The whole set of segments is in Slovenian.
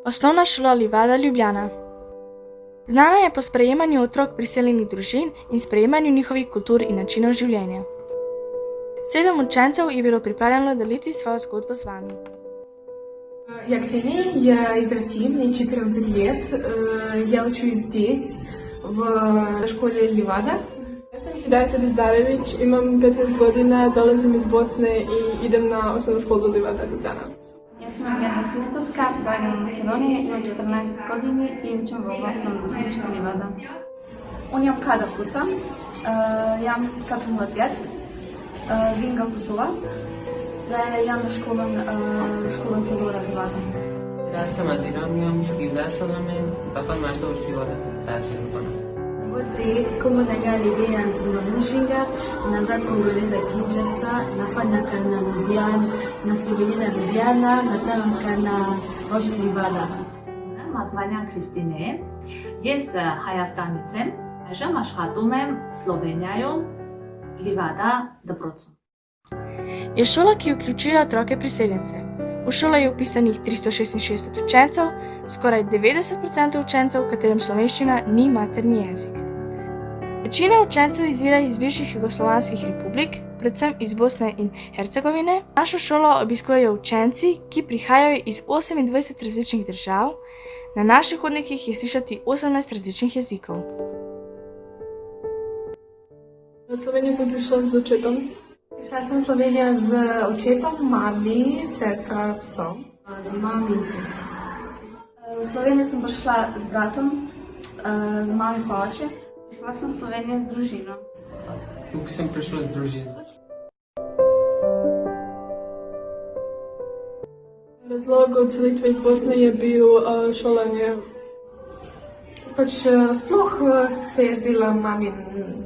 Osnovna šola Livada Ljubljana. Znana je po sprejemanju otrok priseljenih družin in sprejemanju njihovih kultur in načinov življenja. 7 učencev je bilo pripravljeno deliti svojo zgodbo z vami. Я Ксения, я из России, мне 14 лет. Я учусь здесь, в школе Livada. Ja sam Hidayet Dizdarević, imam 15 godina, dolazim iz Bosne i idem na osnovnu školu Livada Ljubljana. Ja sam Jana Hristoska, dođem u Makedoniji, imam 14 godini i učim v osnovnem učilištu Livada. Unijam Kada Kuca, jam 4 let, Vinga Kusula, jam na školan Filora Livada. Rasta Maziramiyam, Givdasaname, Tafan Marsovic Livada, Tasir Lubana. Wote komunanga libe antuma mushinga naza kongoleza Kinshasa nafanya kana Ljubljana na Slovenija Ljubljana natanka na Rosh Livada. Mazvanja Kristine je z Hajastanicem, že mašhatum Slovenijaju Livada Dobrocu. Je šola, ki vključuje otroke priseljence. V šolo je vpisanih 366 učencev, skoraj 90% učencev, katerem slovenščina ni materni jezik. Večina učencev izvira iz bivših jugoslovanskih republik, predvsem iz Bosne in Hercegovine. Našo šolo obiskujejo učenci, ki prihajajo iz 28 različnih držav. Na naših hodnikih je slišati 18 različnih jezikov. V Slovenijo sem prišla z očetom. Prišla sem v Slovenijo z očetom, mami, sestro, psom. Z mami in sestro. V Slovenijo sem prišla z bratom, z mami pa oče. Prišla sem v Slovenijo z družino. Tukaj sem prišla z družino. Razlog odselitve iz Bosne je bil šolanje. Sploh se je zdela mami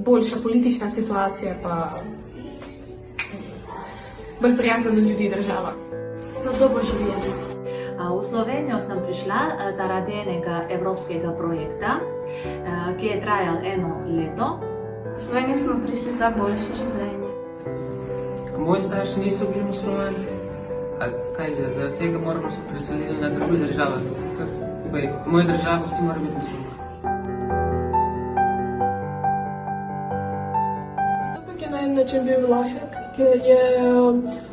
boljša politična situacija, pa bolj prijazna do ljudi država. Za dobro življenje. V Slovenijo sem prišla zaradi enega evropskega projekta, ki je trajal 1 leto. V Slovenijo smo prišli za boljše življenje. Moji starši niso bili muslimani. Zaradi tega moramo se preseliti na druge države, zato ker v moji državi vsi morajo biti muslimani. Postopek je na en način bil lahek, ker je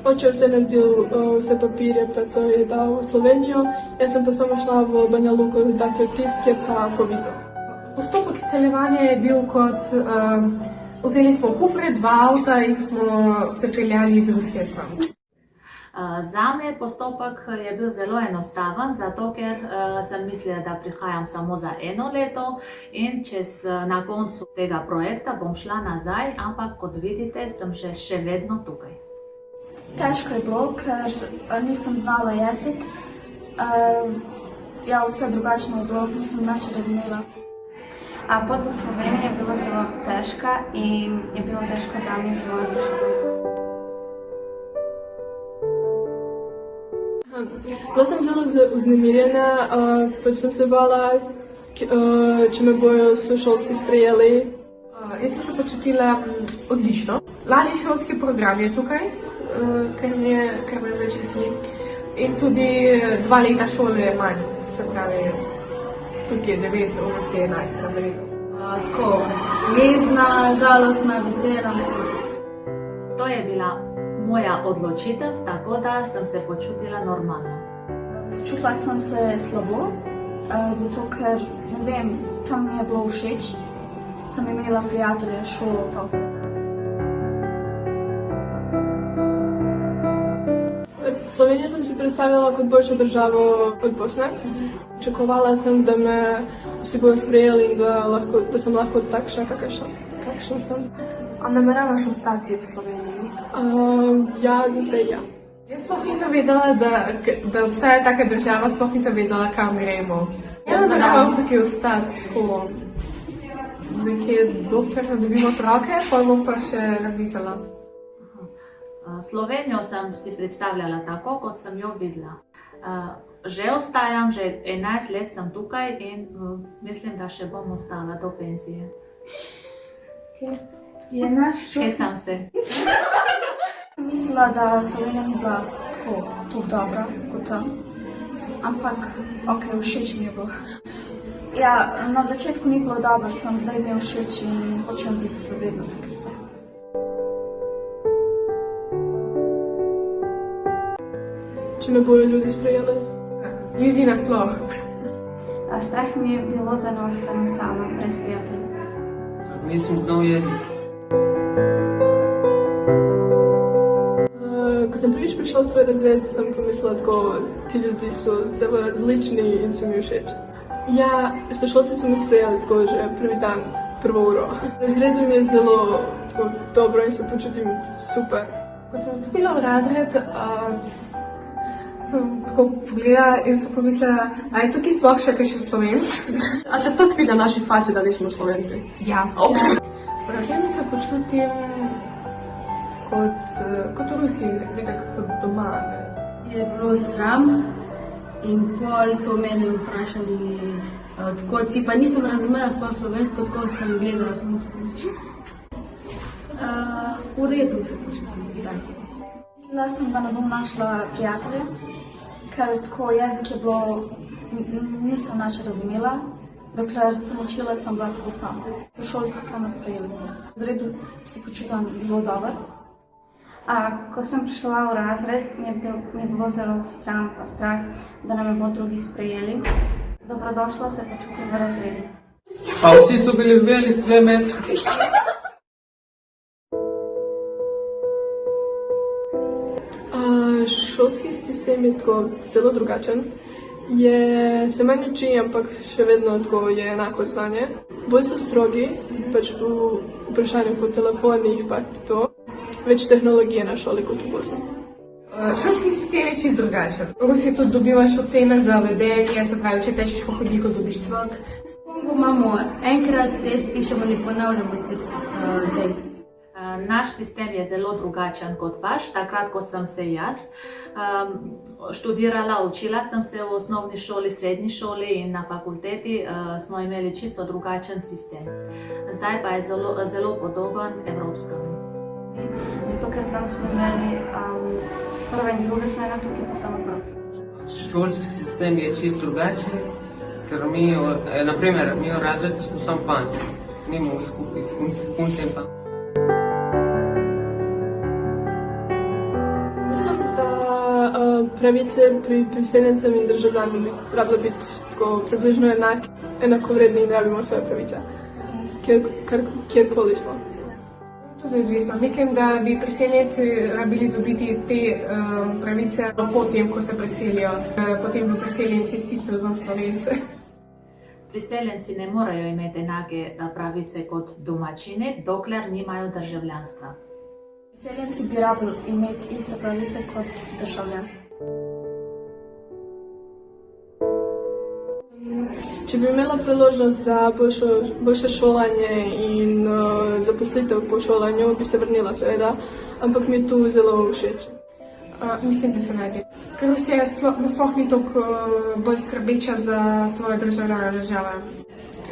oče vse naredil, vse papirje, pa to je dal v Slovenijo. Jaz sem pa samo šla v Banja Luko dati odtiske pa po vizo. Postopek izseljevanja je bil kot, vzeli smo kufre, 2 avta in smo se peljali iz Rusije sam. Zame postopek je bil zelo enostaven, zato ker sem mislila, da prihajam samo za 1 leto in na koncu tega projekta bom šla nazaj, ampak kot vidite, sem še vedno tukaj. Težko je bilo, ker nisem znala jezik. Vse drugačno je bilo, nisem nič razumela. Pot do Slovenije je bila zelo težka in je bilo težko zame z mojo družino. Bila sem zelo vznemirjena, sem se bala, če me bojo sošolci sprejeli. Jaz sem se počutila odlično. Lani šolski program je tukaj, kar me več veseli. In tudi 2 leta šole je manj, se pravi, tukaj je 9, 11 razredov. Tako, jezna, žalostna, vesela. To je bila moja odločitev, tako da sem se počutila normalno. Počutila sem se slabo, zato ker, ne vem, tam mi je bilo všeč. Sem imela prijatelje, šolo pa vse. Slovenijo sem si predstavljala kot boljšo državo od Bosne. Pričakovala sem, da me vsi bojo sprejeli in da sem lahko takšna, kakšna sem. A nameravaš ostati v Sloveniji? Ja, za zdaj ja. Jaz sploh nisem vedela, da obstaja taka država, sploh nisem vedela, kam gremo. Ja, nameravam tukaj ostati, tako nekje dokler ne dobimo otroke, pa bom pa še razmislila. Slovenijo sem si predstavljala tako, kot sem jo videla. Že ostajam, že 11 let sem tukaj in mislim, da še bom ostala do penzije. Je naš Hecam se. Mislila, da Slovenija ni bila tako dobra kot tam, ampak Ok, všeč mi je bilo. Ja, na začetku ni bilo dobro, sem zdaj mi je všeč in hočem biti vedno tukaj zdaj. Če me bojo ljudi sprejeli? Ljudi nasploh. Strah mi je bilo, da ne ostanem sama, brez prijateljev. Nisem znal jezik. Ko sem prvič prišla v svoj razred, sem pomislila, da ti ljudi so zelo različni in so mi všeč. Ja, sošolci so me sprejeli tako že prvi dan, prvo uro. V razredu mi je zelo dobro in se počutim super. Ko sem vstopila v razred, sem tako pogledala in sem pomislila, a je tukaj sploh še kakšen Slovenc? A se to vidi na naši faci, da nismo Slovenci? Ja. V razredu se počutim kot v Rusiji, nekako kot doma. Je bilo sram in pol so mene vprašali, tako si pa nisem razumela sploh slovensko, tako sem gledala samo tako. V redu se počutim zdaj. Mislila sem, da ne bom našla prijatelje, ker tako jezik je bilo, nisem nače razumela. Dokler sem učila, sem bila tako sama. Sošolci so me sprejeli. V razredu se počutim zelo dobro. Ko sem prišla v razred, mi je bilo zelo strah, da ne me bodo drugi sprejeli. Dobrodošla se počutim v razredu. Pa vsi so bili beli 2 metri. Šolski sistem je tako zelo drugačen. Se manj uči, ampak še vedno tako je enako znanje. Bolj so strogi, pač v vprašanju po telefonih pa to. Več tehnologije na šoli kot v Bosni. Šolski sistem je čist drugačen. V Rusiji tudi dobivaš ocene za vedenje, se pravi, če tečeš po hodniku, dobiš cvak. V Kongu imamo enkrat test, pišemo in ponavljamo spet test. Naš sistem je zelo drugačen kot vaš. Takrat, ko sem se jaz študirala, učila sem se v osnovni šoli, srednji šoli in na fakulteti, smo imeli čisto drugačen sistem. Zdaj pa je zelo podoben evropskemu. Zato, ker tam smo imeli prve in druge smene, tukaj pa samo prvi. Šolski sistem je čist drugačen, ker mi v razredu smo samo fanti. Nimamo skupaj punce in fanti. Mislim, da pravice pri priseljencem in državljanom bi rabile biti približno enakovredne in rabimo svoje pravice, kjerkoli smo. Tudi odvisno. Mislim, da bi priseljenci rabili dobiti te pravice potem, ko se preselijo. Potem bi priseljenci stisnili ven Slovence. Priseljenci ne morejo imeti enake pravice kot domačini, dokler nimajo državljanstva. Priseljenci bi rabili imeti iste pravice kot državljani. Če bi imela priložnost za boljše šolanje in zaposlitev po šolanju, bi se vrnila seveda, ampak mi je tu zelo všeč. Mislim, da se ne bi. Ker Rusija nasploh ni toliko bolj skrbeča za svoje države.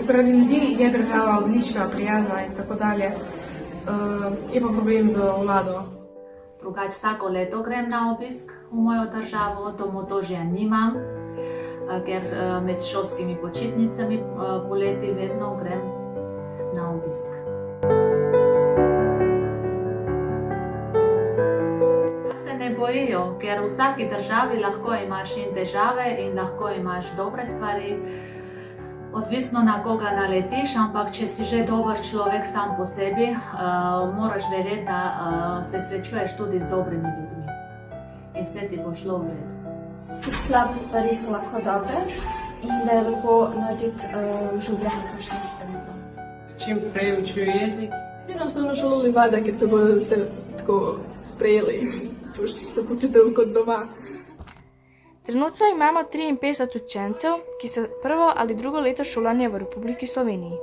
Zaradi ljudi je država odlična, prijazna in tako dalje. Je pa problem z vlado. Drugače, vsako leto grem na obisk v mojo državo, domotožja nimam, ker med šolskimi počitnicami poleti vedno grem na obisk. Ne bojijo, ker v vsaki državi lahko imaš in težave in lahko imaš dobre stvari. Odvisno na koga naletiš, ampak če si že dober človek sam po sebi, moraš vedeti, da se srečuješ tudi z dobrimi ljudmi. In vse ti bo šlo v redu. Tudi slabe stvari so lahko dobre in da je lahko narediti v življenju kakšne stvari. Čim prej učil jezik. Ti na osnovno šolo Livada, ker te bodo se tako sprejeli. Boš se počutil kot doma. Trenutno imamo 53 učencev, ki so prvo ali drugo leto šolanja v Republiki Sloveniji.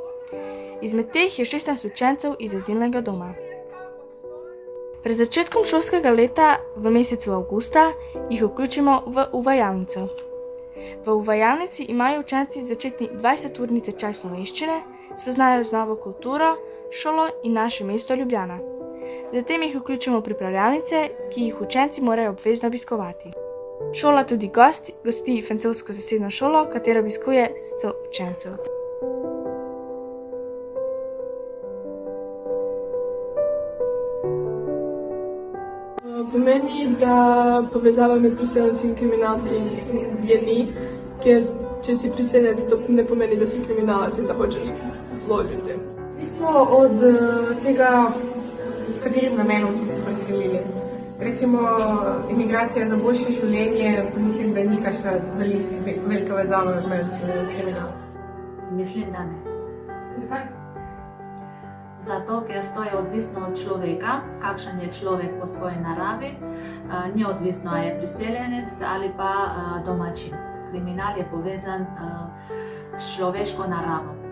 Izmed teh je 16 učencev iz azilnega doma. Pred začetkom šolskega leta v mesecu avgusta jih vključimo v uvajalnico. V uvajalnici imajo učenci začetni 20-urni tečaj slovenščine, spoznajo z novo kulturo, šolo in naše mesto Ljubljana. Zatem jih vključimo v pripravljalnice, ki jih učenci morajo obvezno obiskovati. Šola tudi gosti francosko zasebno šolo, katero obiskuje 100 učencev. Pomeni, da povezava med priseljenci in kriminalci je ni, ker če si priseljenec, to ne pomeni, da si kriminalec in da hočeš zlo ljudem. Odvisno od tega, s katerim namenom si se preselili. Recimo, imigracija za boljše življenje, mislim, da ni kakšna velika vezava med kriminalom. Mislim, da ne. Zakaj? Zato, ker to je odvisno od človeka, kakšen je človek po svoji naravi, ni odvisno, ali je priseljenec ali pa domačin. Kriminal je povezan s človeško naravo.